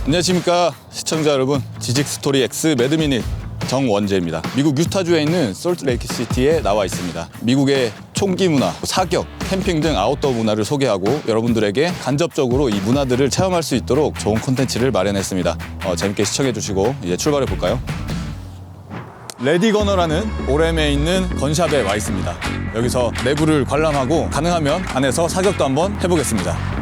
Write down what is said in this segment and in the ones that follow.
안녕하십니까 시청자 여러분. 지직스토리 X 매드미닛 정원재입니다. 미국 유타주에 있는 솔트레이크시티에 나와 있습니다. 미국의 총기 문화, 사격, 캠핑 등 아웃도어 문화를 소개하고 여러분들에게 간접적으로 이 문화들을 체험할 수 있도록 좋은 콘텐츠를 마련했습니다. 재밌게 시청해 주시고 이제 출발해 볼까요? 레디거너라는 오렘에 있는 건샵에 와 있습니다. 여기서 내부를 관람하고 가능하면 안에서 사격도 한번 해보겠습니다.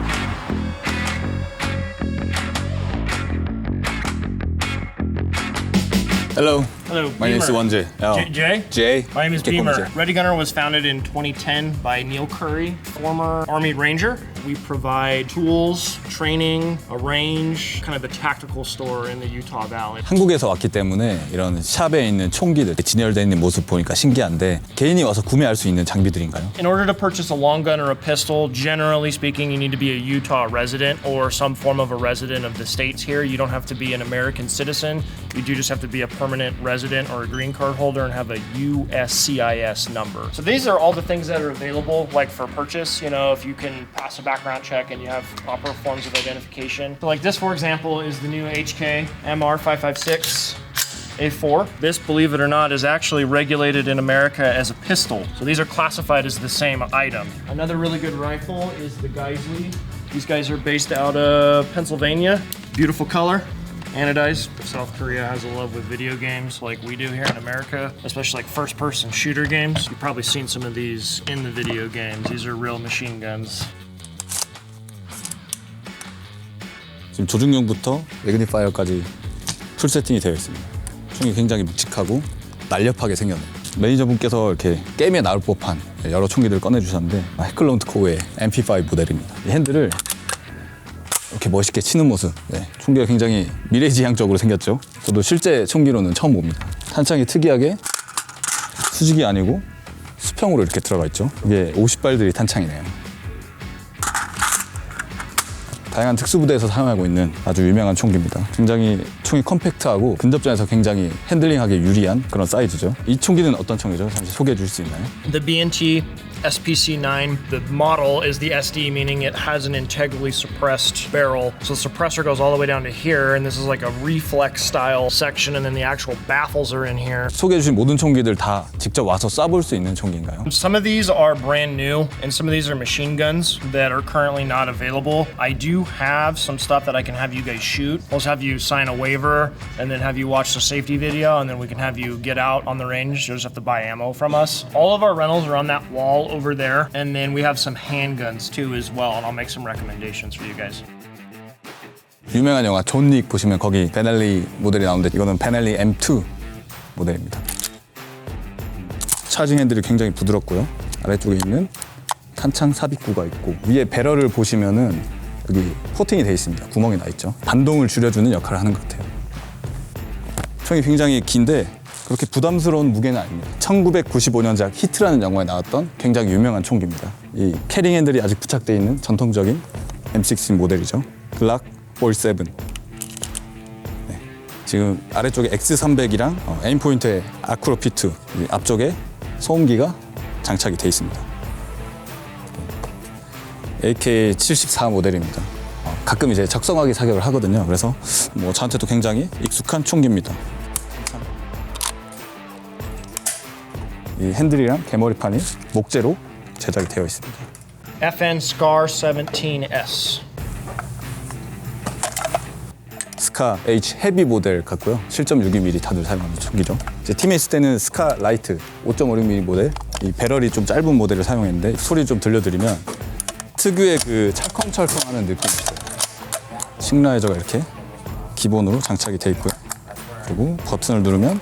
Hello. Hello, My name is Beamer. Wonjae. Jay? Jay. My name is Okay, Beamer. Jay. Ready Gunner was founded in 2010 by Neil Curry, former Army Ranger. We provide tools, training, a range, kind of a tactical store in the Utah Valley. 한국에서 왔기 때문에 이런 샵에 있는 총기들 진열되어 있는 모습 보니까 신기한데 개인이 와서 구매할 수 있는 장비들인가요? In order to purchase a long gun or a pistol, generally speaking, you need to be a Utah resident or some form of a resident of the states here. You don't have to be an American citizen. You do just have to be a permanent resident or a green card holder and have a USCIS number. So these are all the things that are available, like for purchase. You know, if you can pass a background check and you have proper forms of identification. So like this, for example, is the new HK MR556. A4. This, believe it or not, is actually regulated in America as a pistol. So these are classified as the same item. Another really good rifle is the Geissele. These guys are based out of Pennsylvania. Beautiful color. Anodized. South Korea has a love with video games like we do here in America, especially like first-person shooter games. You've probably seen some of these in the video games. These are real machine guns. 지금 조준경부터 매그니파이어까지 풀 세팅이 되어 있습니다. 총이 굉장히 묵직하고 날렵하게 생겼네요. 매니저분께서 이렇게 게임에 나올 법한 여러 총기들을 꺼내주셨는데 해클런트 코어의 MP5 모델입니다. 이 핸들을 이렇게 멋있게 치는 모습, 총기가 굉장히 미래지향적으로 생겼죠. 저도 실제 총기로는 처음 봅니다. 탄창이 특이하게 수직이 아니고 수평으로 이렇게 들어가 있죠. 이게 50발들이 탄창이네요. 다양한 특수부대에서 사용하고 있는 아주 유명한 총기입니다. 굉장히 총이 컴팩트하고 근접전에서 굉장히 핸들링하기 유리한 그런 사이즈죠. 이 총기는 어떤 총이죠? 잠시 소개해 주실 수 있나요? The B&T SPC-9, the model is the SD, meaning it has an integrally suppressed barrel. So the suppressor goes all the way down to here, and this is like a reflex style section, and then the actual baffles are in here. 소개해 주신 모든 총기들 다 직접 와서 쏴볼 수 있는 총기인가요? Some of these are brand new, and some of these are machine guns that are currently not available. I do have some stuff that I can have you guys shoot. We'll just have you sign a waiver, and then have you watch the safety video, and then we can have you get out on the range. You just have to buy ammo from us. All of our rentals are on that wall over there, and then we have some handguns too as well, and I'll make some recommendations for you guys. 유명한 영화 존 윅 보시면 거기 베넬리 모델이 나오는데 이거는 베넬리 M2 모델입니다. 차징 핸들이 굉장히 부드럽고요. 아래쪽에 있는 탄창 삽입구가 있고 위에 배럴을 보시면은 여기 코팅이 되어 있습니다. 구멍이 나 있죠. 반동을 줄여주는 역할을 하는 것 같아요. 총이 굉장히 긴데 그렇게 부담스러운 무게는 아닙니다. 1995년작 히트라는 영화에 나왔던 굉장히 유명한 총기입니다. 이 캐링 핸들이 아직 부착되어 있는 전통적인 M16 모델이죠. 글락 47. 지금 아래쪽에 X300이랑 에임 포인트에 아크로 P2, 앞쪽에 소음기가 장착이 되어 있습니다. AK-74 모델입니다. 가끔 이제 적성하게 사격을 하거든요. 그래서 저한테도 굉장히 익숙한 총기입니다. 이 핸들이랑 개머리판이 목재로 제작이 되어 있습니다. FN SCAR 17S. 스카 H 헤비 모델 같고요. 7.62mm 다들 사용하는 총기죠. 이제 팀에 있을 때는 스카 라이트 5.56mm 모델, 이 배럴이 좀 짧은 모델을 사용했는데 소리 좀 들려드리면 특유의 그 찰컹찰컹하는 느낌이 있어요. 식라이저가 이렇게 기본으로 장착이 되어 있고요. 그리고 버튼을 누르면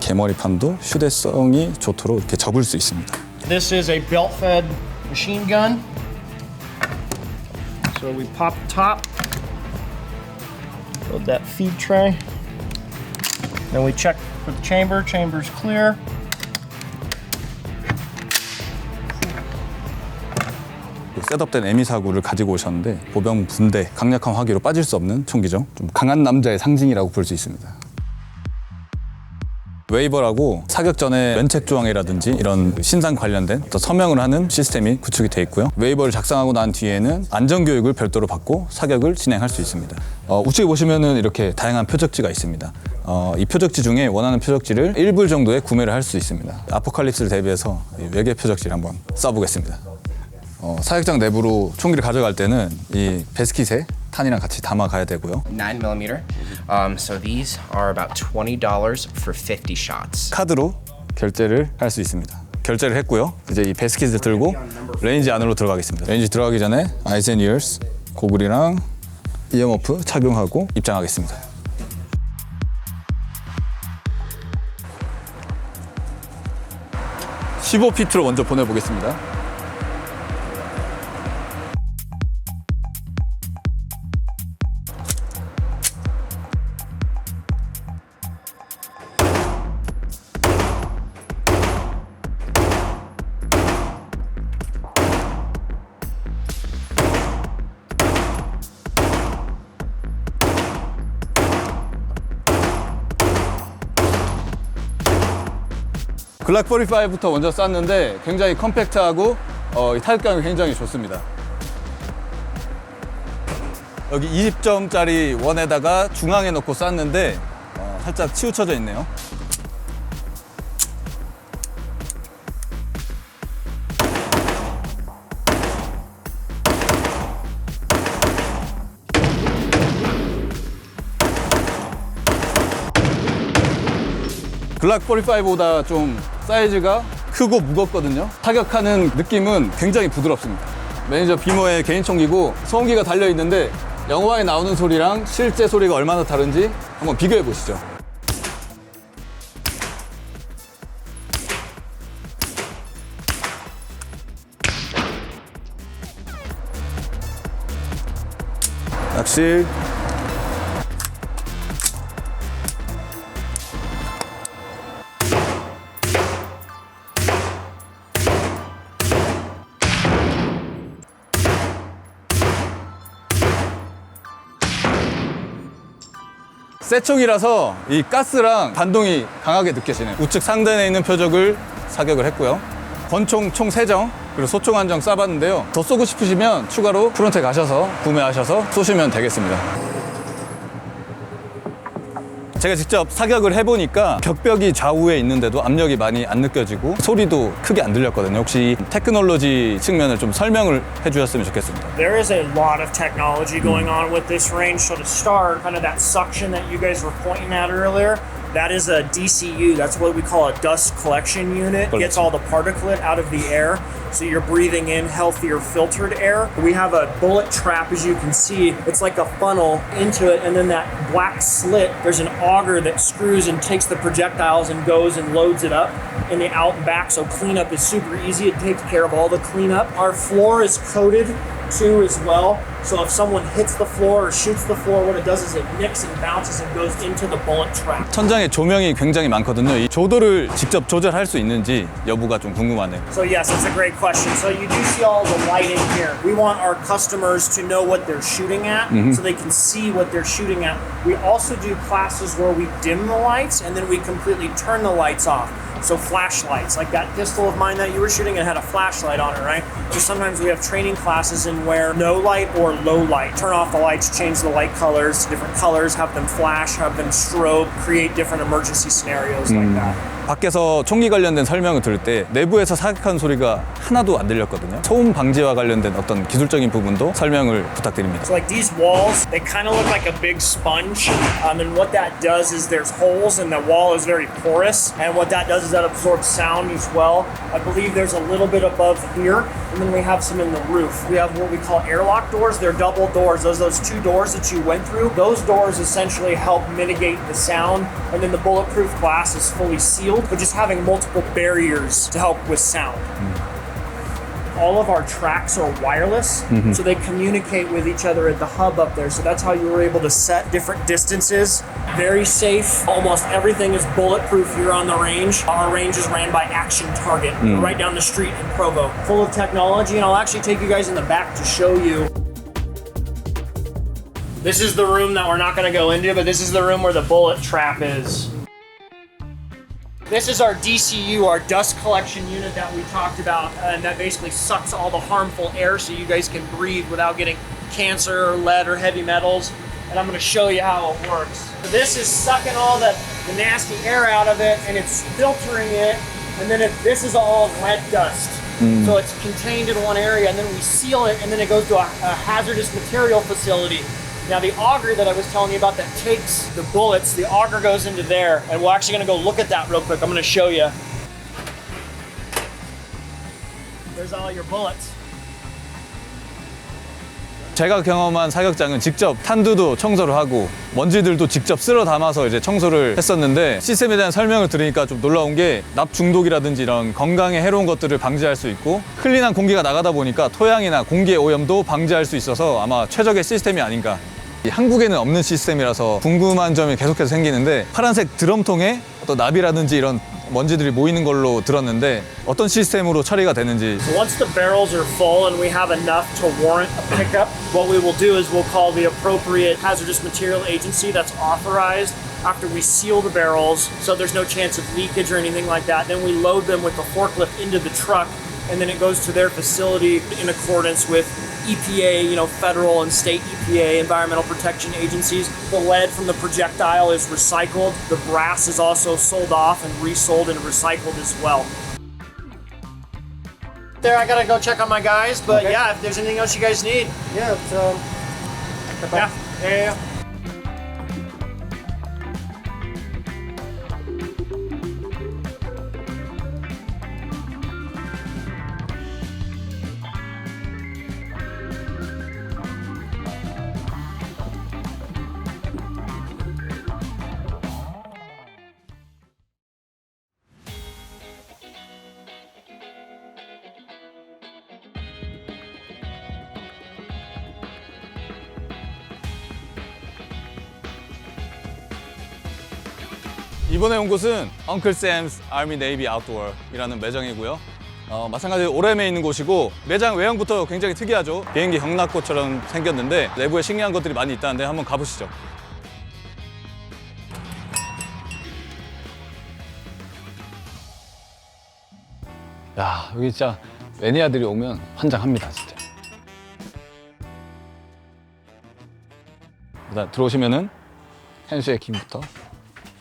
개머리판도 휴대성이 좋도록 이렇게 접을 수 있습니다. This is a belt-fed machine gun. So we pop the top, build that feed tray. Then we check for the chamber. Chamber's clear. 셋업된 M249를 가지고 오셨는데 보병 분대 강력한 화기로 빠질 수 없는 총기죠. 좀 강한 남자의 상징이라고 볼 수 있습니다. 웨이버라고 사격 전에 면책 조항이라든지 이런 신상 관련된 또 서명을 하는 시스템이 구축이 되어 있고요. 웨이버를 작성하고 난 뒤에는 안전교육을 별도로 받고 사격을 진행할 수 있습니다. 우측에 보시면은 이렇게 다양한 표적지가 있습니다. 이 표적지 중에 원하는 표적지를 1불 정도에 구매를 할 수 있습니다. 아포칼립스를 대비해서 이 외계 표적지를 한번 쏴보겠습니다. 사격장 내부로 총기를 가져갈 때는 이 베스킷에 탄이랑 같이 담아 가야 되고요. 9mm. So these are about $20 for 50 shots. 카드로 결제를 할 수 있습니다. 결제를 했고요. 이제 이 베스킷을 들고 레인지 안으로 들어가겠습니다. 레인지 들어가기 전에 아이즈 앤 이어스 고글이랑 이어머프 착용하고 입장하겠습니다. (15피트로) 먼저 보내보겠습니다. 글락 45부터 먼저 쐈는데 굉장히 컴팩트하고 이 타격감이 굉장히 좋습니다. 여기 20점짜리 원에다가 중앙에 넣고 쐈는데 살짝 치우쳐져 있네요. 글락 45보다 좀 사이즈가 크고 무겁거든요. 타격하는 느낌은 굉장히 부드럽습니다. 매니저 비머의 개인 총기고 소음기가 달려 있는데 영화에 나오는 소리랑 실제 소리가 얼마나 다른지 한번 비교해 보시죠. 낚시 새 총이라서 이 가스랑 반동이 강하게 느껴지네요. 우측 상단에 있는 표적을 사격을 했고요. 권총 총 3정 그리고 소총 1정 쏴봤는데요. 더 쏘고 싶으시면 추가로 프론트에 가셔서 구매하셔서 쏘시면 되겠습니다. 제가 직접 사격을 해보니까 격벽이 좌우에 있는데도 압력이 많이 안 느껴지고 소리도 크게 안 들렸거든요. 혹시 테크놀로지 측면을 좀 설명을 해주셨으면 좋겠습니다. There is a lot of technology going on with this range. So to start, kind of that suction that you guys were pointing at earlier, that is a DCU. That's what we call a dust collection unit. It gets all the particulate out of the air, so you're breathing in healthier filtered air. We have a bullet trap, as you can see. It's like a funnel into it, and then that black slit, there's an auger that screws and takes the projectiles and goes and loads it up in the out and back, so cleanup is super easy. It takes care of all the cleanup. Our floor is coated too as well, so if someone hits the floor or shoots the floor, what it does is it nicks and bounces and goes into the bullet trap. 천장에 조명이 굉장히 많거든요. 이 조도를 직접 조절할 수 있는지 여부가 좀 궁금하네요. So yes, it's a great question. So you do see all the lighting here. We want our customers to know what they're shooting at, so they can see what they're shooting at. We also do classes where we dim the lights and then we completely turn the lights off. So flashlights, like that pistol of mine that you were shooting, it had a flashlight on it, right? So sometimes we have training classes in where no light or low light. Turn off the lights, change the light colors to different colors, have them flash, have them strobe, create different emergency scenarios like that. 밖에서 총기 관련된 설명을 들을 때 내부에서 사격하는 소리가 하나도 안 들렸거든요. 소음 방지와 관련된 어떤 기술적인 부분도 설명을 부탁드립니다. So like these walls, they kind of look like a big sponge. And what that does is there's holes and the wall is very porous. And what that does is that absorbs sound as well. I believe there's a little bit above here. And then we have some in the roof. We have what we call airlock doors. They're double doors. Those two doors that you went through, those doors essentially help mitigate the sound. And then the bulletproof glass is fully sealed, but just having multiple barriers to help with sound. All of our tracks are wireless, so they communicate with each other at the hub up there. So that's how you were able to set different distances. Very safe. Almost everything is bulletproof here on the range. Our range is ran by Action Target, right down the street in Provo. Full of technology, and I'll actually take you guys in the back to show you. This is the room that we're not going to go into, but this is the room where the bullet trap is. This is our DCU, our dust collection unit that we talked about, and that basically sucks all the harmful air so you guys can breathe without getting cancer or lead or heavy metals. And I'm going to show you how it works. This is sucking all the nasty air out of it, and it's filtering it, and then this is all lead dust. So it's contained in one area, and then we seal it, and then it goes to a hazardous material facility. Now the auger that I was telling you about that takes the bullets, the auger goes into there, and we're actually gonna go look at that real quick. I'm gonna show you. There's all your bullets. 제가 경험한 사격장은 직접 탄두도 청소를 하고 먼지들도 직접 쓸어 담아서 이제 청소를 했었는데 시스템에 대한 설명을 들으니까 좀 놀라운 게 납 중독이라든지 이런 건강에 해로운 것들을 방지할 수 있고 클린한 공기가 나가다 보니까 토양이나 공기의 오염도 방지할 수 있어서 아마 최적의 시스템이 아닌가. 한국에는 없는 시스템이라서 궁금한 점이 계속해서 생기는데 파란색 드럼통에 또 납이라든지 이런 먼지들이 모이는 걸로 들었는데 어떤 시스템으로 처리가 되는지. So once the barrels are full and we have enough to warrant a pickup, what we will do is we'll call the appropriate hazardous material agency that's authorized after we seal the barrels so there's no chance of leakage or anything like that. Then we load them with the forklift into the truck, and then it goes to their facility in accordance with EPA, federal and state EPA, environmental protection agencies. The lead from the projectile is recycled. The brass is also sold off and resold and recycled as well. There, I gotta go check on my guys, but yeah, if there's anything else you guys need. Yeah, Yeah. 이번에 온 곳은 Uncle Sam's Army Navy Outdoor이라는 매장이고요. 마찬가지로 오렘에 있는 곳이고 매장 외형부터 굉장히 특이하죠. 비행기 경납고처럼 생겼는데 내부에 신기한 것들이 많이 있다는데 한번 가보시죠. 야, 여기 진짜 매니아들이 오면 환장합니다, 진짜. 일단 들어오시면은 hensu의 킴부터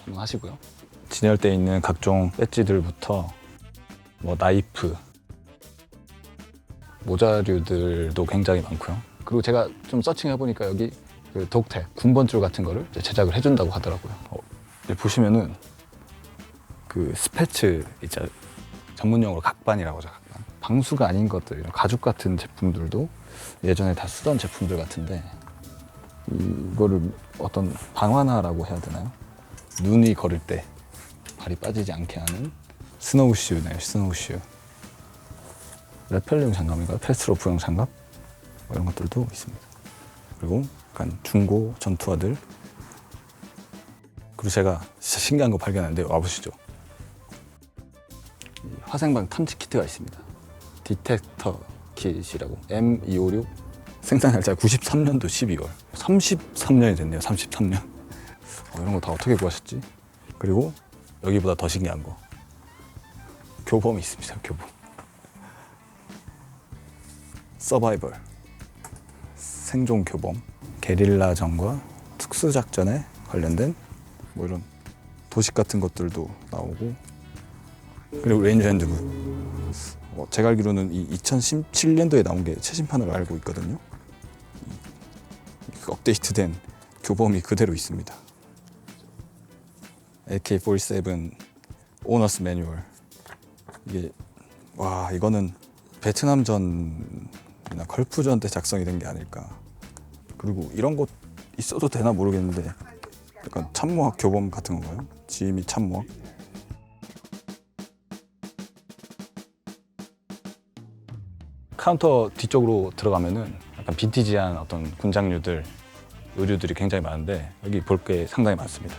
한번 하시고요. 진열대에 있는 각종 배지들부터 뭐 나이프, 모자류들도 굉장히 많고요. 그리고 제가 좀 서칭해보니까 여기 그 독택, 군번줄 같은 거를 제작을 해준다고 하더라고요. 여기 보시면은 그 스패츠 있잖아요. 전문용어로 각반이라고 하죠, 각반. 방수가 아닌 것들, 이런 가죽 같은 제품들도 예전에 다 쓰던 제품들 같은데 이거를 어떤 방화나라고 해야 되나요? 눈이 걸을 때 발이 빠지지 않게 하는 스노우슈네요, 스노우슈. 레펠링 장갑인가요? 패스트로프용 장갑? 이런 것들도 있습니다. 그리고 약간 중고 전투화들. 그리고 제가 진짜 신기한 거 발견했는데 와보시죠. 화생방 탐지 키트가 있습니다. 디텍터 킷이라고 M256 생산 날짜 93년도 12월 33년이 됐네요. 33년. 이런 거 다 어떻게 구하셨지? 그리고 여기보다 더 신기한 거 교범이 있습니다. 교범. 서바이벌 생존 교범. 게릴라전과 특수작전에 관련된 뭐 이런 도식 같은 것들도 나오고, 그리고 레인저 핸드북. 제가 알기로는 이 2017년도에 나온 게 최신판으로 알고 있거든요. 업데이트된 교범이 그대로 있습니다. AK-47 오너스 매뉴얼. 이게 와, 이거는 베트남전이나 걸프전 때 작성이 된 게 아닐까. 그리고 이런 거 있어도 되나 모르겠는데 약간 참모학 교범 같은 건가요? 지휘 참모학. 카운터 뒤쪽으로 들어가면은 약간 빈티지한 어떤 군장류들, 의류들이 굉장히 많은데 여기 볼 게 상당히 많습니다.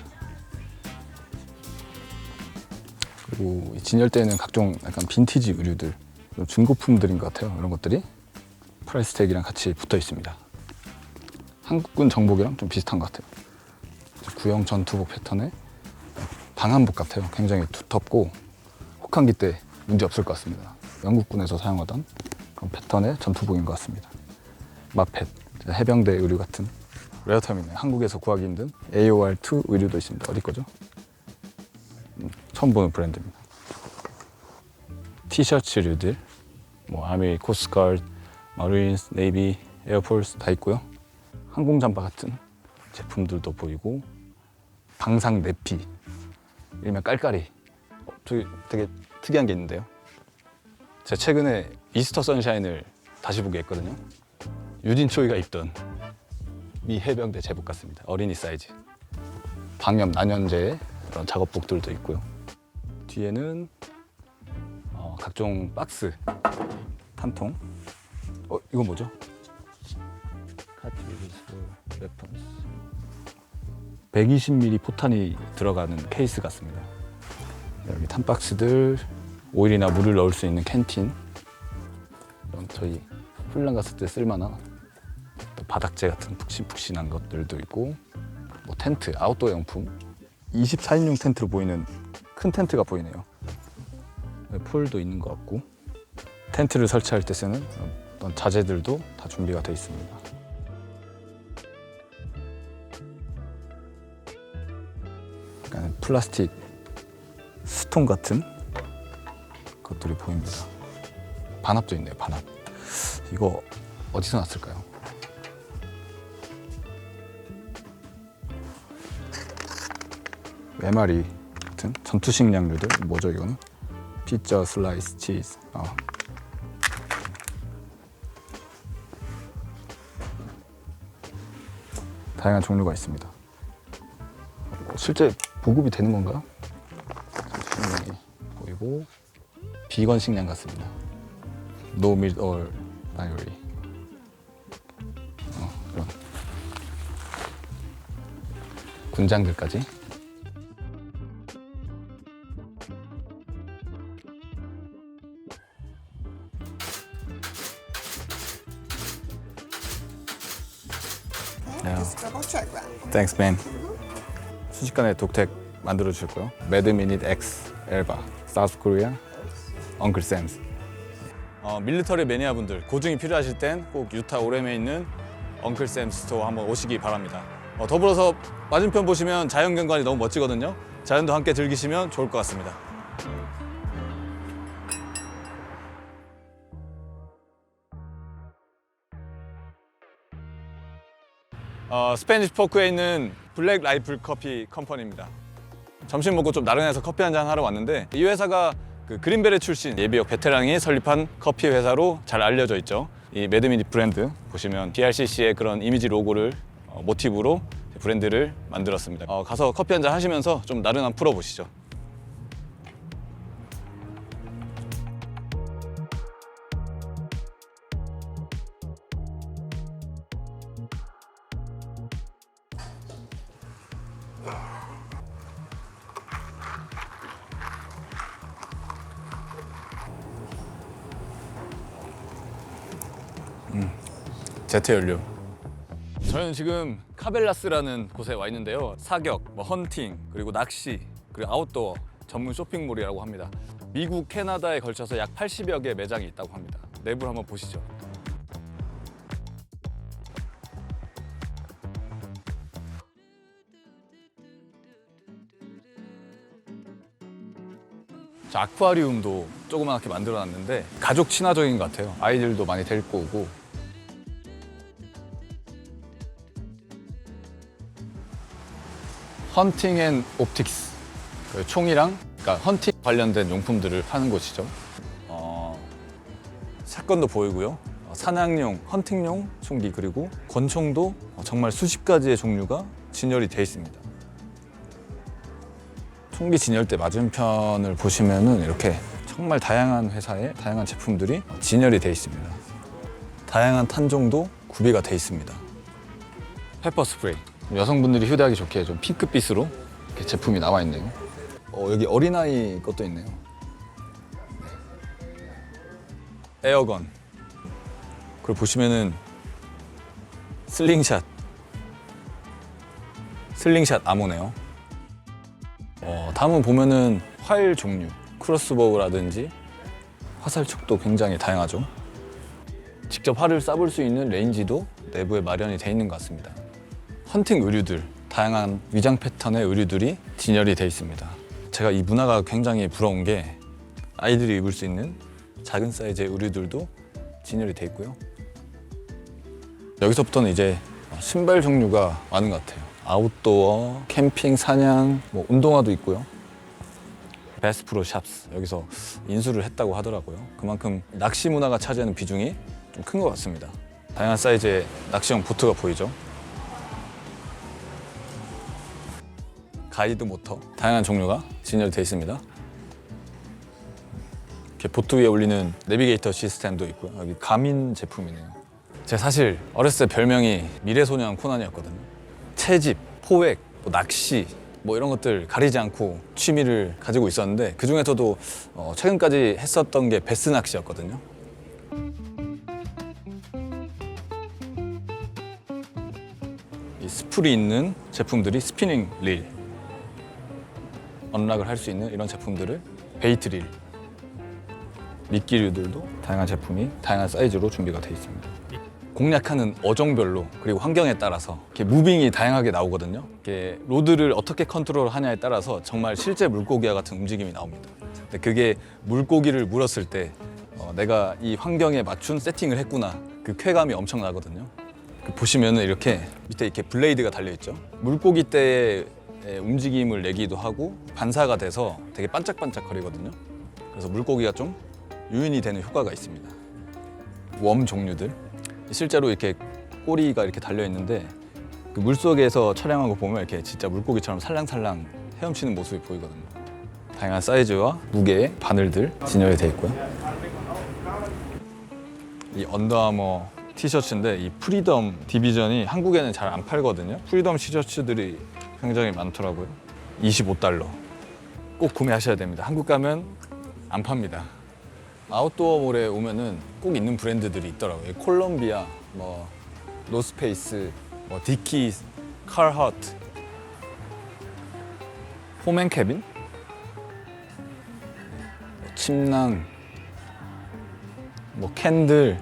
그리고 이 진열대에는 각종 약간 빈티지 의류들, 중고품들인 것 같아요. 이런 것들이 프라이스 택이랑 같이 붙어 있습니다. 한국군 정복이랑 좀 비슷한 것 같아요. 구형 전투복 패턴의 방한복 같아요. 굉장히 두텁고 혹한기 때 문제 없을 것 같습니다. 영국군에서 사용하던 그런 패턴의 전투복인 것 같습니다. 마펫, 해병대 의류 같은 레어템이네요. 한국에서 구하기 힘든 AOR2 의류도 있습니다. 어디 거죠? 처음 보는 브랜드입니다. 티셔츠류들, 뭐 아미, 코스트가드, 마린스, 네이비, 에어포스 다 있고요. 항공 잠바 같은 제품들도 보이고 방상 내피, 일명 깔깔이. 저기 되게 특이한 게 있는데요. 제가 최근에 이스터 선샤인을 다시 보게 했거든요. 유진 초이가 입던 미 해병대 제복 같습니다. 어린이 사이즈. 방염 난연제 그런 작업복들도 있고요. 뒤에는 각종 박스, 탄통. 이건 뭐죠? 카트리지 웨펀스. 120mm 포탄이 들어가는 케이스 같습니다. 여기 탄박스들, 오일이나 물을 넣을 수 있는 캔틴. 이런 저희 훈련 갔을 때 쓸만한 또 바닥재 같은 푹신푹신한 것들도 있고, 뭐 텐트, 아웃도어 용품. 24인용 텐트로 보이는 큰 텐트가 보이네요. 폴도 있는 것 같고, 텐트를 설치할 때 쓰는 어떤 자재들도 다 준비가 되어 있습니다. 약간 플라스틱 스톤 같은 것들이 보입니다. 반합도 있네요, 반합. 이거 어디서 났을까요? 메마리 같은 전투식량류들. 뭐죠 이거는? 피자, 슬라이스, 치즈. 다양한 종류가 있습니다. 실제 보급이 되는 건가요? 식량이 보이고, 비건 식량 같습니다. No meat or dairy. 그런 군장들까지. Just double check that. Thanks, man. 순식간에 독택 만들어 주셨고요. 매드미닛 X, 엘바, 사우스 코리아, 엉클 샘스. 밀리터리 매니아 분들 고증이 필요하실 땐 꼭 유타 오렘에 있는 엉클 샘스 스토어 한번 오시기 바랍니다. 더불어서 맞은편 보시면 자연경관이 너무 멋지거든요. 자연도 함께 즐기시면 좋을 것 같습니다. 스페니쉬 포크에 있는 블랙 라이플 커피 컴퍼니입니다. 점심 먹고 좀 나른해서 커피 한잔 하러 왔는데, 이 회사가 그 그린베리 출신 예비역 베테랑이 설립한 커피 회사로 잘 알려져 있죠. 이 매드미닛 브랜드 보시면 BRCC의 그런 이미지 로고를 모티브로 브랜드를 만들었습니다. 가서 커피 한잔 하시면서 좀 나른함 풀어보시죠. 제트 연료. 저는 지금 카벨라스라는 곳에 와 있는데요. 사격, 헌팅, 그리고 낚시, 그리고 아웃도어 전문 쇼핑몰이라고 합니다. 미국, 캐나다에 걸쳐서 약 80여 개 매장이 있다고 합니다. 내부를 한번 보시죠. 자, 아쿠아리움도 조그맣게 만들어놨는데 가족 친화적인 것 같아요. 아이들도 많이 데리고 오고. 헌팅 앤 옵틱스, 총이랑 그러니까 헌팅 관련된 용품들을 파는 곳이죠. 샷건도 보이고요. 사냥용, 헌팅용 총기, 그리고 권총도 정말 수십 가지의 종류가 진열이 되어 있습니다. 총기 진열대 맞은편을 보시면은 이렇게 정말 다양한 회사의 다양한 제품들이 진열이 되어 있습니다. 다양한 탄종도 구비가 되어 있습니다. 페퍼 스프레이. 여성분들이 휴대하기 좋게 좀 핑크빛으로 이렇게 제품이 나와 있네요. 여기 어린아이 것도 있네요. 네. 에어건. 그리고 보시면은 슬링샷 암호네요. 다음은 보면은 활 종류, 크로스보우라든지 화살촉도 굉장히 다양하죠. 직접 활을 쏴볼 수 있는 레인지도 내부에 마련이 되어 있는 것 같습니다. 헌팅 의류들, 다양한 위장 패턴의 의류들이 진열이 되어 있습니다. 제가 이 문화가 굉장히 부러운 게 아이들이 입을 수 있는 작은 사이즈의 의류들도 진열이 되어 있고요. 여기서부터는 이제 신발 종류가 많은 것 같아요. 아웃도어, 캠핑, 사냥, 뭐 운동화도 있고요. 베스프로 샵스, 여기서 인수를 했다고 하더라고요. 그만큼 낚시 문화가 차지하는 비중이 좀 큰 것 같습니다. 다양한 사이즈의 낚시용 보트가 보이죠. 가이드 모터, 다양한 종류가 진열되어 있습니다. 이렇게 보트 위에 올리는 내비게이터 시스템도 있고요. 여기 가민 제품이네요. 제가 사실 어렸을 때 별명이 미래소년 코난이었거든요. 채집, 포획, 뭐 낚시 뭐 이런 것들 가리지 않고 취미를 가지고 있었는데 그 중에서도 최근까지 했었던 게 베스 낚시였거든요. 이 스풀이 있는 제품들이 스피닝 릴, 언락을 할 수 있는 이런 제품들을 베이트 릴, 미끼류들도 다양한 제품이 다양한 사이즈로 준비가 되어 있습니다. 공략하는 어종별로 그리고 환경에 따라서 이렇게 무빙이 다양하게 나오거든요. 이렇게 로드를 어떻게 컨트롤하냐에 따라서 정말 실제 물고기와 같은 움직임이 나옵니다. 근데 그게 물고기를 물었을 때 내가 이 환경에 맞춘 세팅을 했구나, 그 쾌감이 엄청나거든요. 보시면은 이렇게 밑에 이렇게 블레이드가 달려 있죠. 물고기 때의 움직임을 내기도 하고 반사가 돼서 되게 반짝반짝 거리거든요. 그래서 물고기가 좀 유인이 되는 효과가 있습니다. 웜 종류들, 실제로 이렇게 꼬리가 이렇게 달려 있는데 그 물속에서 촬영한 거 보면 이렇게 진짜 물고기처럼 살랑살랑 헤엄치는 모습이 보이거든요. 다양한 사이즈와 무게의 바늘들 진열이 되어 있고요. 이 언더아머 티셔츠인데 이 프리덤 디비전이 한국에는 잘 안 팔거든요. 프리덤 티셔츠들이 굉장히 많더라고요. $25. 꼭 구매하셔야 됩니다. 한국 가면 안 팝니다. 아웃도어몰에 오면은 꼭 있는 브랜드들이 있더라고요. 콜롬비아, 뭐 노스페이스, 뭐 디키스, 카르하트, 홈앤캐빈, 침낭, 뭐 캔들,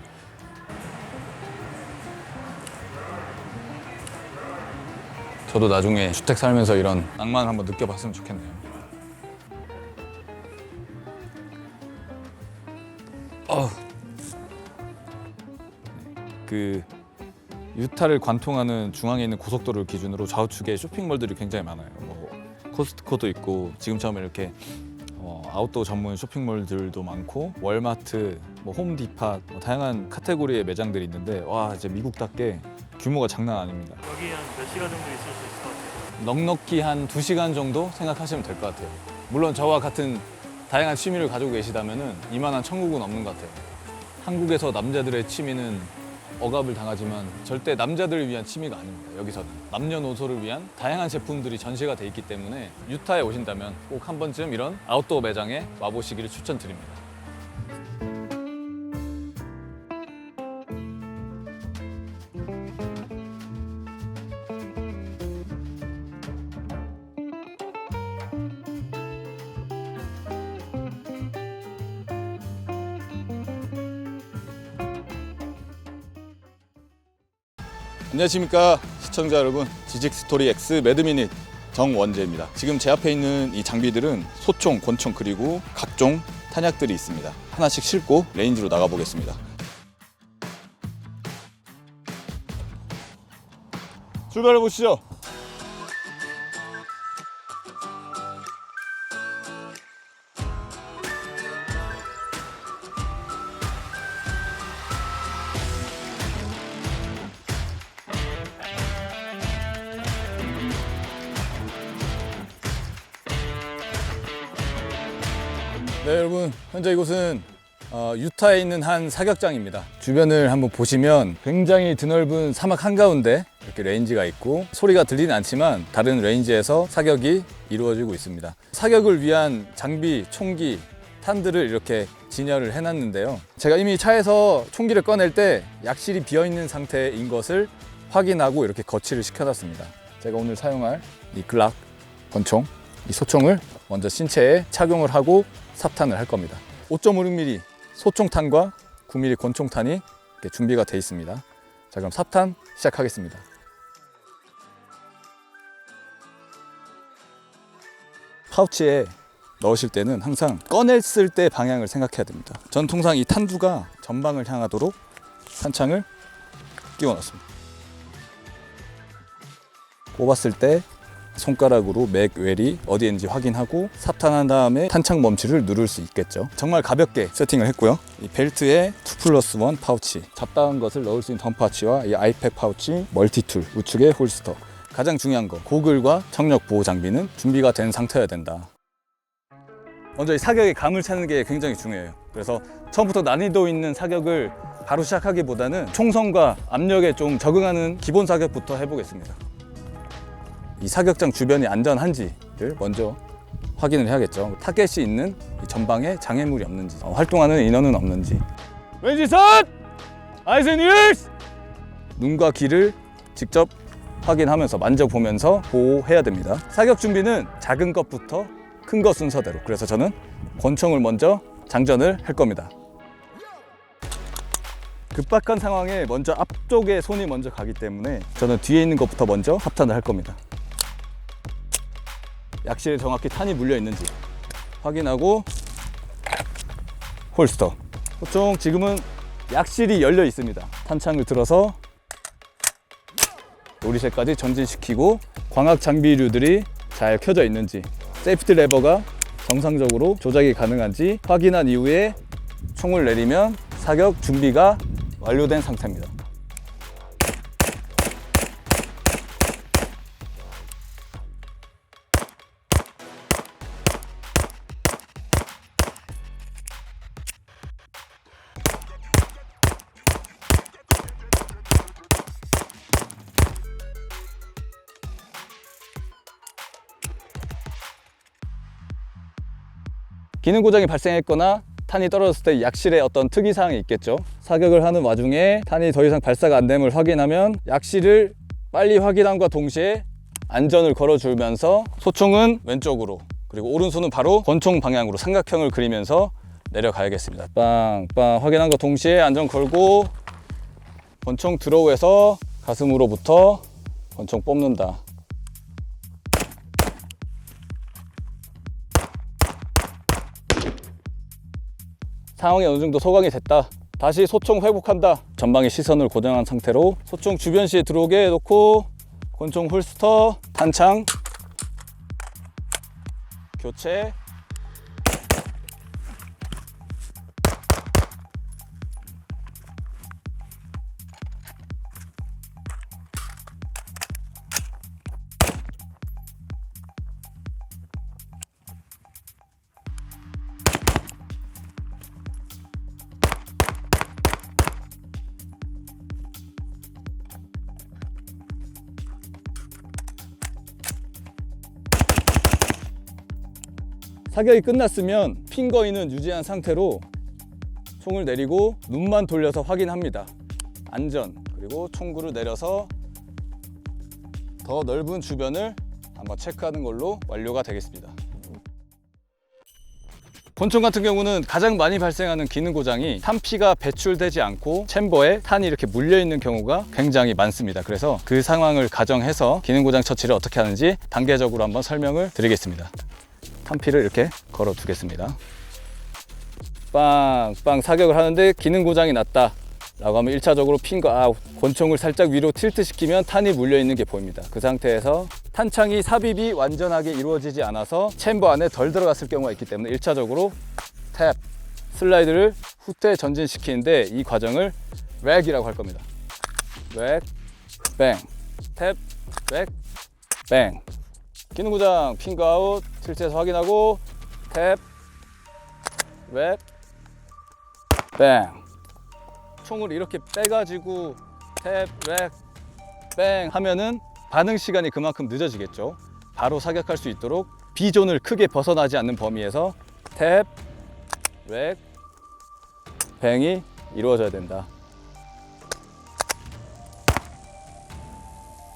저도 나중에 주택 살면서 이런 낭만을 한번 느껴봤으면 좋겠네요. 그 유타를 관통하는 중앙에 있는 고속도로를 기준으로 좌우측에 쇼핑몰들이 굉장히 많아요. 뭐 코스트코도 있고 지금처럼 이렇게 아웃도어 전문 쇼핑몰들도 많고 월마트, 뭐 홈디팟, 뭐 다양한 카테고리의 매장들이 있는데 와, 이제 미국답게 규모가 장난 아닙니다. 여기 한 몇 시간 정도 있을 수 있을 것 같아요? 넉넉히 한 2시간 정도 생각하시면 될 것 같아요. 물론 저와 같은 다양한 취미를 가지고 계시다면은 이만한 천국은 없는 것 같아요. 한국에서 남자들의 취미는 억압을 당하지만 절대 남자들을 위한 취미가 아닙니다. 여기서는 남녀노소를 위한 다양한 제품들이 전시가 돼 있기 때문에 유타에 오신다면 꼭 한 번쯤 이런 아웃도어 매장에 와보시기를 추천드립니다. 안녕하십니까 시청자 여러분, 지직스토리 X 매드미닛 정원재입니다. 지금 제 앞에 있는 이 장비들은 소총, 권총 그리고 각종 탄약들이 있습니다. 하나씩 싣고 레인지로 나가보겠습니다. 출발해 보시죠. 네, 여러분, 현재 이곳은 유타에 있는 한 사격장입니다. 주변을 한번 보시면 굉장히 드넓은 사막 한가운데 이렇게 레인지가 있고 소리가 들리진 않지만 다른 레인지에서 사격이 이루어지고 있습니다. 사격을 위한 장비, 총기, 탄들을 이렇게 진열을 해놨는데요. 제가 이미 차에서 총기를 꺼낼 때 약실이 비어있는 상태인 것을 확인하고 이렇게 거치를 시켜놨습니다. 제가 오늘 사용할 이 글락 권총, 이 소총을 먼저 신체에 착용을 하고 삽탄을 할 겁니다. 5.56mm 소총탄과 9mm 권총탄이 이렇게 준비가 되어 있습니다. 자, 그럼 삽탄 시작하겠습니다. 파우치에 넣으실 때는 항상 꺼냈을 때 방향을 생각해야 됩니다. 전 통상 이 탄두가 전방을 향하도록 탄창을 끼워 넣습니다. 뽑았을 때 손가락으로 맥 웰이 어디에 있는지 확인하고 삽탄한 다음에 탄창 멈추를 누를 수 있겠죠. 정말 가볍게 세팅을 했고요. 이 벨트에 2+1 파우치, 잡다한 것을 넣을 수 있는 덤 파우치와 이 아이팩 파우치, 멀티툴, 우측에 홀스터. 가장 중요한 거, 고글과 청력 보호 장비는 준비가 된 상태여야 된다. 먼저 이 사격의 감을 찾는 게 굉장히 중요해요. 그래서 처음부터 난이도 있는 사격을 바로 시작하기보다는 총성과 압력에 좀 적응하는 기본 사격부터 해보겠습니다. 이 사격장 주변이 안전한지를 먼저 확인을 해야겠죠. 타겟이 있는 이 전방에 장애물이 없는지, 활동하는 인원은 없는지. 왼지 선! 아이스 앤 이어스! 눈과 귀를 직접 확인하면서 만져보면서 보호해야 됩니다. 사격 준비는 작은 것부터 큰 것 순서대로. 그래서 저는 권총을 먼저 장전을 할 겁니다. 급박한 상황에 먼저 앞쪽에 손이 먼저 가기 때문에 저는 뒤에 있는 것부터 먼저 합탄을 할 겁니다. 약실에 정확히 탄이 물려 있는지 확인하고 홀스터. 보통 지금은 약실이 열려 있습니다. 탄창을 들어서 요리실까지 전진시키고 광학 장비류들이 잘 켜져 있는지, 세이프티 레버가 정상적으로 조작이 가능한지 확인한 이후에 총을 내리면 사격 준비가 완료된 상태입니다. 기능 고장이 발생했거나 탄이 떨어졌을 때 약실에 어떤 특이사항이 있겠죠. 사격을 하는 와중에 탄이 더 이상 발사가 안 됨을 확인하면 약실을 빨리 확인함과 동시에 안전을 걸어주면서 소총은 왼쪽으로, 그리고 오른손은 바로 권총 방향으로 삼각형을 그리면서 내려가야겠습니다. 빵빵 확인함과 동시에 안전 걸고 권총 드로우에서 가슴으로부터 권총 뽑는다. 상황이 어느 정도 소강이 됐다. 다시 소총 회복한다. 전방에 시선을 고정한 상태로 소총 주변시에 들어오게 놓고 권총 홀스터, 탄창 교체. 사격이 끝났으면 핑거인은 유지한 상태로 총을 내리고 눈만 돌려서 확인합니다. 안전, 그리고 총구를 내려서 더 넓은 주변을 한번 체크하는 걸로 완료가 되겠습니다. 권총 같은 경우는 가장 많이 발생하는 기능 고장이 탄피가 배출되지 않고 챔버에 탄이 이렇게 물려 있는 경우가 굉장히 많습니다. 그래서 그 상황을 가정해서 기능 고장 처치를 어떻게 하는지 단계적으로 한번 설명을 드리겠습니다. 탄피를 이렇게 걸어 두겠습니다. 빵빵 사격을 하는데 기능 고장이 났다 라고 하면 1차적으로 핑거 권총을 살짝 위로 틸트 시키면 탄이 물려 있는 게 보입니다. 그 상태에서 탄창이 삽입이 완전하게 이루어지지 않아서 챔버 안에 덜 들어갔을 경우가 있기 때문에 1차적으로 탭, 슬라이드를 후퇴 전진시키는데 이 과정을 웩이라고 할 겁니다. 웩, 뱅, 탭, 웩, 뱅. 기능 고장, 핑거 아웃, 틸트해서 확인하고 탭, 웩, 뱅. 총을 이렇게 빼가지고 탭, 웩, 뱅 하면은 반응 시간이 그만큼 늦어지겠죠. 바로 사격할 수 있도록 B존을 크게 벗어나지 않는 범위에서 탭, 웩, 뱅이 이루어져야 된다.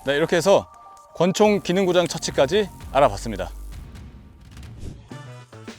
네, 이렇게 해서 권총 기능 고장 처치까지 알아봤습니다.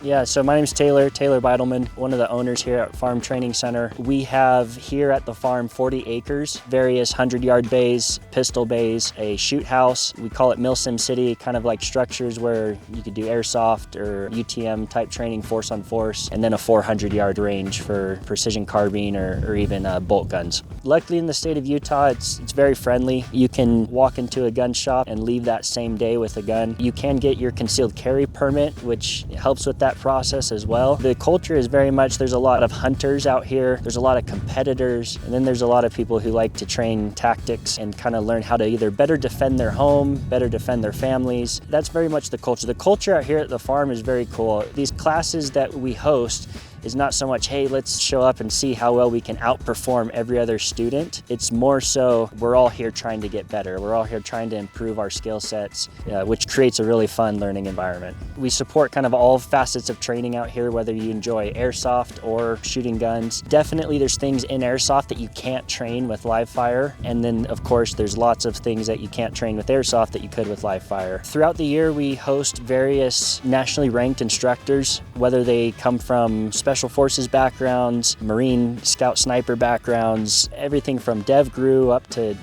Yeah, so my name's Taylor Beidelman, one of the owners here at Farm Training Center. We have here at the farm 40 acres, various 100-yard bays, pistol bays, a shoot house. We call it Milsim City, kind of like structures where you could do airsoft or UTM type training, force on force, and then a 400-yard range for precision carbine or even bolt guns. Luckily in the state of Utah, it's very friendly. You can walk into a gun shop and leave that same day with a gun. You can get your concealed carry permit, which helps with that process as well. The culture is very much, there's a lot of hunters out here, there's a lot of competitors, and then there's a lot of people who like to train tactics and kind of learn how to either better defend their home, better defend their families. That's very much the culture. The culture out here at the farm is very cool. These classes that we host is not so much, hey, let's show up and see how well we can outperform every other student. It's more so we're all here trying to get better. We're all here trying to improve our skill sets, which creates a really fun learning environment. We support kind of all facets of training out here, whether you enjoy airsoft or shooting guns. Definitely there's things in airsoft that you can't train with live fire. And then of course there's lots of things that you can't train with airsoft that you could with live fire. Throughout the year we host various nationally ranked instructors, whether they come from Special Forces backgrounds, Marine Scout Sniper backgrounds, everything from DevGru up to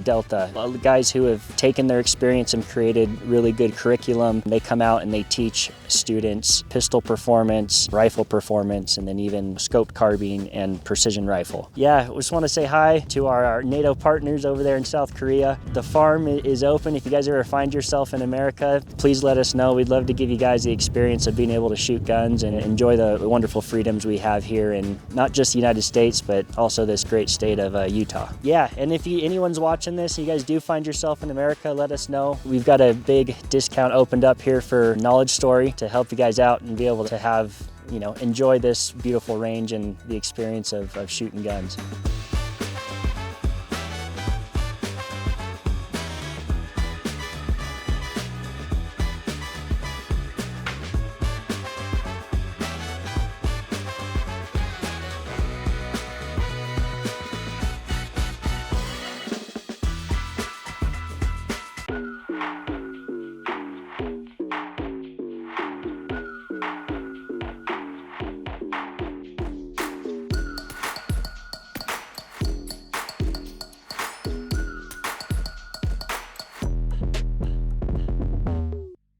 Delta. Guys who have taken their experience and created really good curriculum. They come out and they teach students pistol performance, rifle performance, and then even scoped carbine and precision rifle. Yeah, I just want to say hi to our NATO partners over there in South Korea. The farm is open. If you guys ever find yourself in America, please let us know. We'd love to give you guys the experience of being able to shoot guns and enjoy the wonderful freedoms we have here in not just the United States, but also this great state of Utah. Yeah, and if anyone's watching this, you guys do find yourself in America, let us know. We've got a big discount opened up here for Knowledge Story to help you guys out and be able to have, enjoy this beautiful range and the experience of shooting guns.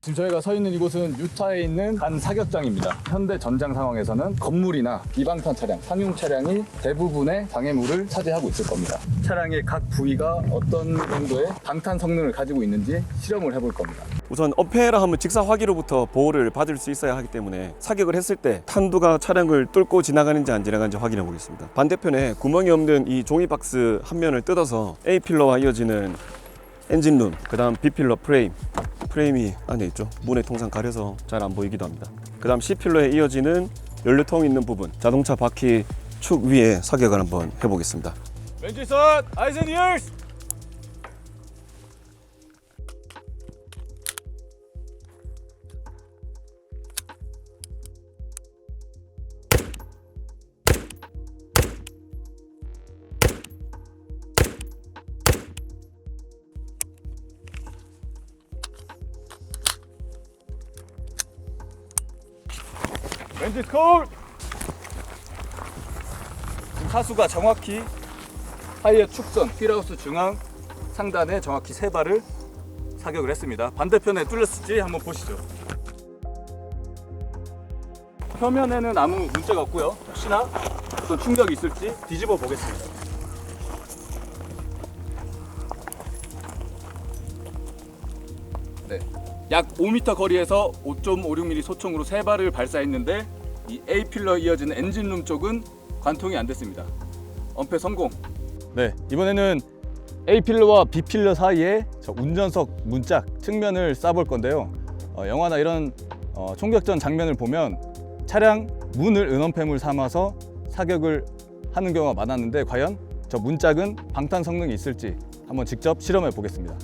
지금 저희가 서 있는 이곳은 유타에 있는 한 사격장입니다. 현대 전장 상황에서는 건물이나 비방탄 차량, 상용 차량이 대부분의 장애물을 차지하고 있을 겁니다. 차량의 각 부위가 어떤 정도의 방탄 성능을 가지고 있는지 실험을 해볼 겁니다. 우선 엄폐라 하면 직사 화기로부터 보호를 받을 수 있어야 하기 때문에 사격을 했을 때 탄두가 차량을 뚫고 지나가는지 안 지나가는지 확인해 보겠습니다. 반대편에 구멍이 없는 이 종이 박스 한 면을 뜯어서 A필러와 이어지는 엔진룸, 그 다음 B필러 프레임이 안에 있죠. 문에 통상 가려서 잘 안 보이기도 합니다. 그 다음 C필러에 이어지는 연료통 있는 부분, 자동차 바퀴 축 위에 사격을 한번 해보겠습니다. 왼쪽 선, 아이즈 앤 이어스! 왼쪽 콜! 사수가 정확히 타이어 축선, 휠하우스 중앙 상단에 정확히 3발을 사격을 했습니다. 반대편에 뚫렸을지 한번 보시죠. 표면에는 아무 문제가 없고요. 혹시나 어떤 충격이 있을지 뒤집어 보겠습니다. 네, 약 5m 거리에서 5.56mm 소총으로 3발을 발사했는데 이 A필러 이어지는 엔진룸 쪽은 관통이 안 됐습니다. 엄폐 성공. 네, 이번에는 A필러와 B필러 사이에 저 운전석 문짝 측면을 쏴볼 건데요. 영화나 이런 총격전 장면을 보면 차량 문을 은원폐물 삼아서 사격을 하는 경우가 많았는데 과연 저 문짝은 방탄 성능이 있을지 한번 직접 실험해 보겠습니다.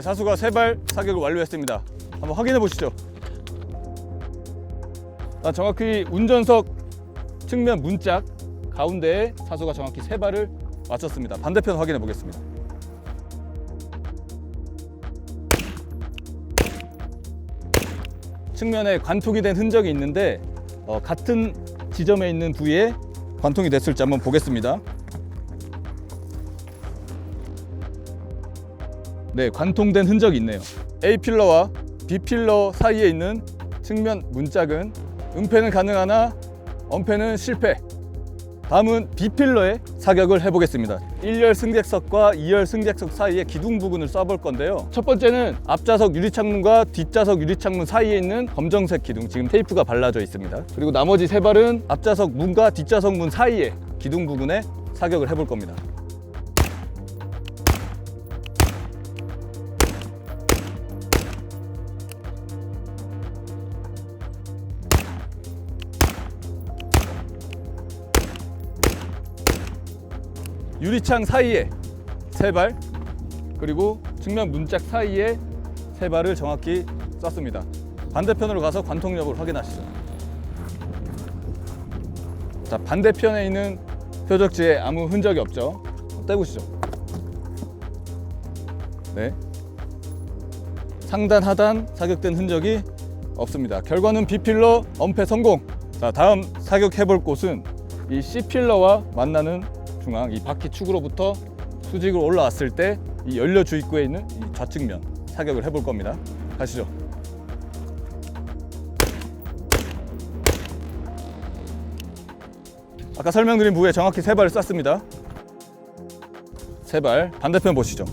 사수가 3발 사격을 완료했습니다. 한번 확인해 보시죠. 정확히 운전석 측면 문짝 가운데에 사수가 정확히 3발을 맞췄습니다. 반대편 확인해 보겠습니다. 측면에 관통이 된 흔적이 있는데 같은 지점에 있는 부위에 관통이 됐을지 한번 보겠습니다. 네, 관통된 흔적이 있네요. A필러와 B필러 사이에 있는 측면 문짝은 은폐는 가능하나 엄폐는 실패. 다음은 B필러에 사격을 해보겠습니다. 1열 승객석과 2열 승객석 사이에 기둥 부근을 쏴볼 건데요. 첫 번째는 앞좌석 유리창문과 뒷좌석 유리창문 사이에 있는 검정색 기둥, 지금 테이프가 발라져 있습니다. 그리고 나머지 3발은 앞좌석 문과 뒷좌석 문 사이에 기둥 부근에 사격을 해볼 겁니다. 유리창 사이에 3발, 그리고 측면 문짝 사이에 3발을 정확히 쐈습니다. 반대편으로 가서 관통 여부를 확인하시죠. 자, 반대편에 있는 표적지에 아무 흔적이 없죠. 떼보시죠. 네, 상단 하단 사격된 흔적이 없습니다. 결과는 B필러 엄폐 성공. 자, 다음 사격해볼 곳은 이 C필러와 만나는 중앙, 이 바퀴 축으로부터 수직으로 올라왔을 때 이 연료 주입구에 있는 이 좌측면 사격을 해볼 겁니다. 가시죠. 아까 설명드린 부위에 정확히 3발을 쐈습니다. 3발, 반대편 보시죠.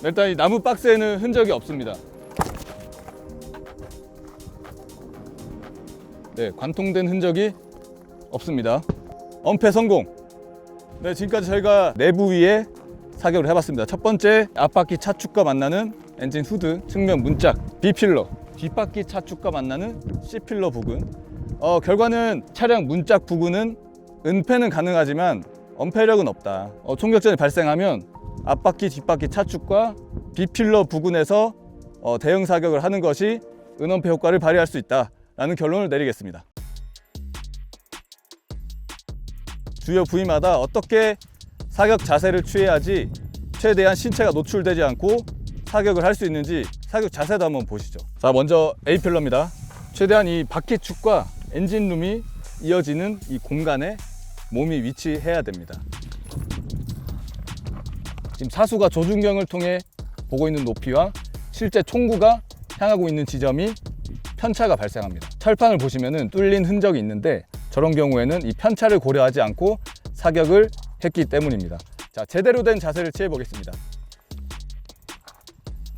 일단 이 나무 박스에는 흔적이 없습니다. 네, 관통된 흔적이 없습니다. 엄폐 성공. 네, 지금까지 저희가 내부 위에 사격을 해봤습니다. 첫 번째, 앞바퀴 차축과 만나는 엔진 후드 측면 문짝 B필러, 뒷바퀴 차축과 만나는 C필러 부근. 결과는 차량 문짝 부근은 은폐는 가능하지만 엄폐력은 없다. 총격전이 발생하면 앞바퀴 뒷바퀴 차축과 B필러 부근에서 대형 사격을 하는 것이 은엄폐 효과를 발휘할 수 있다라는 결론을 내리겠습니다. 주요 부위마다 어떻게 사격 자세를 취해야지 최대한 신체가 노출되지 않고 사격을 할 수 있는지 사격 자세도 한번 보시죠. 자, 먼저 A필러입니다. 최대한 이 바퀴축과 엔진룸이 이어지는 이 공간에 몸이 위치해야 됩니다. 지금 사수가 조준경을 통해 보고 있는 높이와 실제 총구가 향하고 있는 지점이 편차가 발생합니다. 철판을 보시면은 뚫린 흔적이 있는데 저런 경우에는 이 편차를 고려하지 않고 사격을 했기 때문입니다. 자, 제대로 된 자세를 취해 보겠습니다.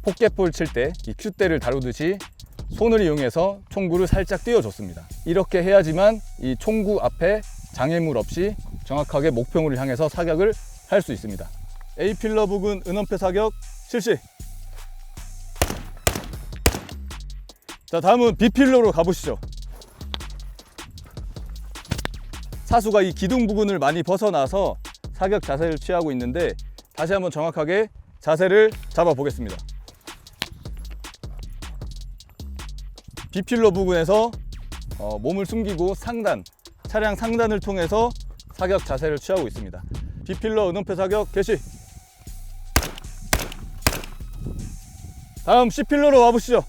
포켓볼 칠 때 이 큐대를 다루듯이 손을 이용해서 총구를 살짝 띄워줬습니다. 이렇게 해야지만 이 총구 앞에 장애물 없이 정확하게 목표물을 향해서 사격을 할 수 있습니다. A필러 부근 은엄폐 사격 실시. 자, 다음은 B필러로 가보시죠. 사수가 이 기둥 부근을 많이 벗어나서 사격 자세를 취하고 있는데 다시 한번 정확하게 자세를 잡아 보겠습니다. B필러 부근에서 몸을 숨기고 상단, 차량 상단을 통해서 사격 자세를 취하고 있습니다. B필러 은엄폐 사격 개시. 다음 C필러로 와보시죠.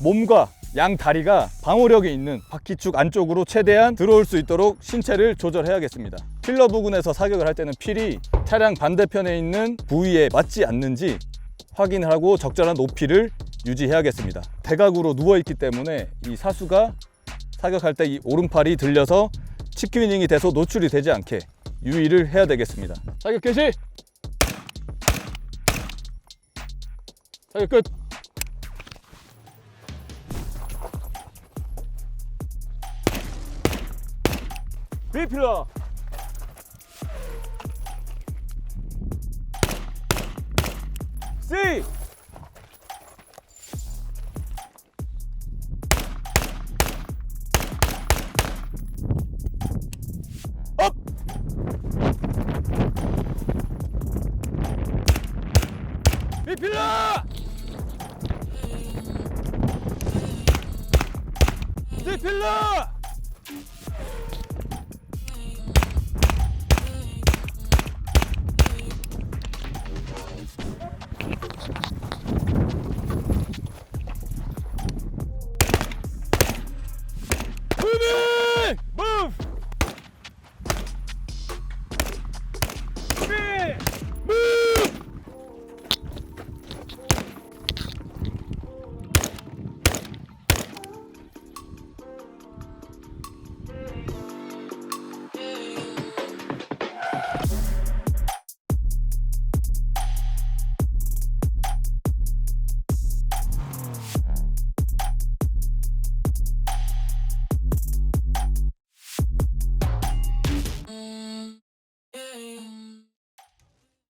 몸과 양 다리가 방호력이 있는 바퀴축 안쪽으로 최대한 들어올 수 있도록 신체를 조절해야겠습니다. 필러 부근에서 사격을 할 때는 필이 차량 반대편에 있는 부위에 맞지 않는지 확인을 하고 적절한 높이를 유지해야겠습니다. 대각으로 누워있기 때문에 이 사수가 사격할 때 이 오른팔이 들려서 치큐닝이 돼서 노출이 되지 않게 유의를 해야 되겠습니다. 사격 개시! 사격 끝! B필러! C! 업! 리필러! 리필러! 무빙! 무빙!